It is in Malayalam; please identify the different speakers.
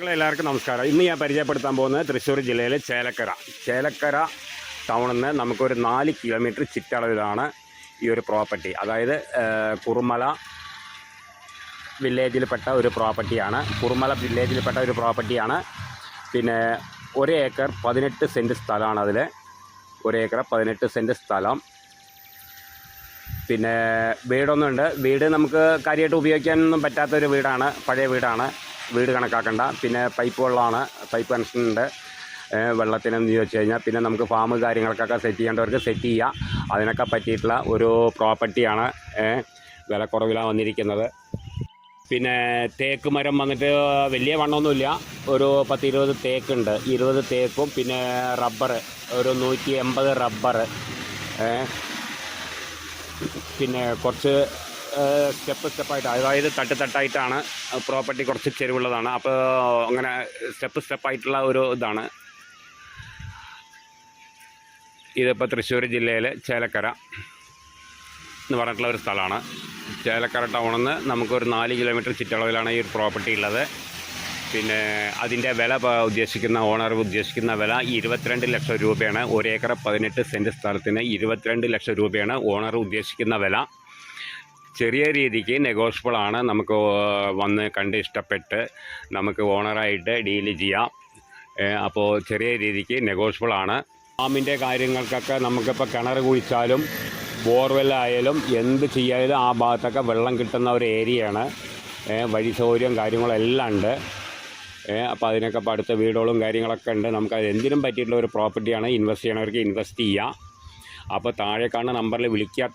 Speaker 1: എല്ലാവർക്കും നമസ്കാരം. ഇന്ന് ഞാൻ പരിചയപ്പെടുത്താൻ പോകുന്നത് തൃശ്ശൂർ ജില്ലയിലെ ചേലക്കര ടൗണിൽ നിന്ന് നമുക്കൊരു 4 കിലോമീറ്റർ ചുറ്റളവിലാണ് ഈ ഒരു പ്രോപ്പർട്ടി. അതായത് കുറുമല വില്ലേജിൽപ്പെട്ട ഒരു പ്രോപ്പർട്ടിയാണ്. പിന്നെ 1 ഏക്കർ 18 സെൻറ്റ് സ്ഥലമാണ്. അതിൽ 1 ഏക്കർ 18 സെൻറ്റ് സ്ഥലം. പിന്നെ വീടൊന്നുമുണ്ട്. വീട് നമുക്ക് കാര്യമായിട്ട് ഉപയോഗിക്കാനൊന്നും പറ്റാത്തൊരു വീടാണ്, പഴയ വീടാണ്. വീട് കണക്കാക്കണ്ട. പിന്നെ പൈപ്പ് വെള്ളമാണ്, പൈപ്പ് കണക്ഷൻ ഉണ്ട് വെള്ളത്തിനെന്ന് ചോദിച്ചു കഴിഞ്ഞാൽ. പിന്നെ നമുക്ക് ഫാം കാര്യങ്ങൾക്കൊക്കെ സെറ്റ് ചെയ്യേണ്ടവർക്ക് സെറ്റ് ചെയ്യാം. അതിനൊക്കെ പറ്റിയിട്ടുള്ള ഒരു പ്രോപ്പർട്ടിയാണ്. വിലക്കുറവിലാണ് വന്നിരിക്കുന്നത്. പിന്നെ തേക്ക് മരം വന്നിട്ട് വലിയ വണ്ണമൊന്നുമില്ല, ഒരു 10-20 തേക്കുണ്ട്. 20 തേക്കും പിന്നെ റബ്ബർ ഒരു 180 റബ്ബർ. പിന്നെ കുറച്ച് സ്റ്റെപ്പായിട്ട്, അതായത് തട്ടായിട്ടാണ് പ്രോപ്പർട്ടി. കുറച്ച് ചെരുവുള്ളതാണ്. അപ്പോൾ അങ്ങനെ സ്റ്റെപ്പായിട്ടുള്ള ഒരു ഇതാണ്. ഇതിപ്പോൾ തൃശ്ശൂർ ജില്ലയിൽ ചേലക്കര എന്ന് പറഞ്ഞിട്ടുള്ള ഒരു സ്ഥലമാണ്. ചേലക്കര ടൗണിൽ നിന്ന് നമുക്കൊരു 4 കിലോമീറ്റർ ചുറ്റളവിലാണ് ഈ ഒരു പ്രോപ്പർട്ടി ഉള്ളത്. പിന്നെ അതിൻ്റെ വില ഓണർ ഉദ്ദേശിക്കുന്ന വില 22 ലക്ഷം രൂപയാണ്. 1 ഏക്കർ 18 സെൻറ്റ് സ്ഥലത്തിന് 22 ലക്ഷം രൂപയാണ് ഓണർ ഉദ്ദേശിക്കുന്ന വില. ചെറിയ രീതിക്ക് നെഗോഷ്യബിളാണ്. നമുക്ക് വന്ന് കണ്ട് ഇഷ്ടപ്പെട്ട് നമുക്ക് ഓണറായിട്ട് ഡീല് ചെയ്യാം. അപ്പോൾ ചെറിയ രീതിക്ക് നെഗോഷ്യബിളാണ്. ഫാമിൻ്റെ കാര്യങ്ങൾക്കൊക്കെ നമുക്കിപ്പോൾ കിണർ കുഴിച്ചാലും ബോർവെല്ലായാലും എന്ത് ചെയ്യായാലും ആ ഭാഗത്തൊക്കെ വെള്ളം കിട്ടുന്ന ഒരു ഏരിയയാണ്. വഴി സൗകര്യം കാര്യങ്ങളെല്ലാം ഉണ്ട്. അപ്പോൾ അതിനൊക്കെ ഇപ്പോൾ അടുത്ത വീടുകളും കാര്യങ്ങളൊക്കെ ഉണ്ട്. നമുക്കത് എന്തിനും പറ്റിയിട്ടുള്ള ഒരു പ്രോപ്പർട്ടിയാണ്. ഇൻവെസ്റ്റ് ചെയ്യണവർക്ക് ഇൻവെസ്റ്റ് ചെയ്യാം. അപ്പോൾ താഴെ കാണുന്ന നമ്പറിൽ വിളിക്കുക.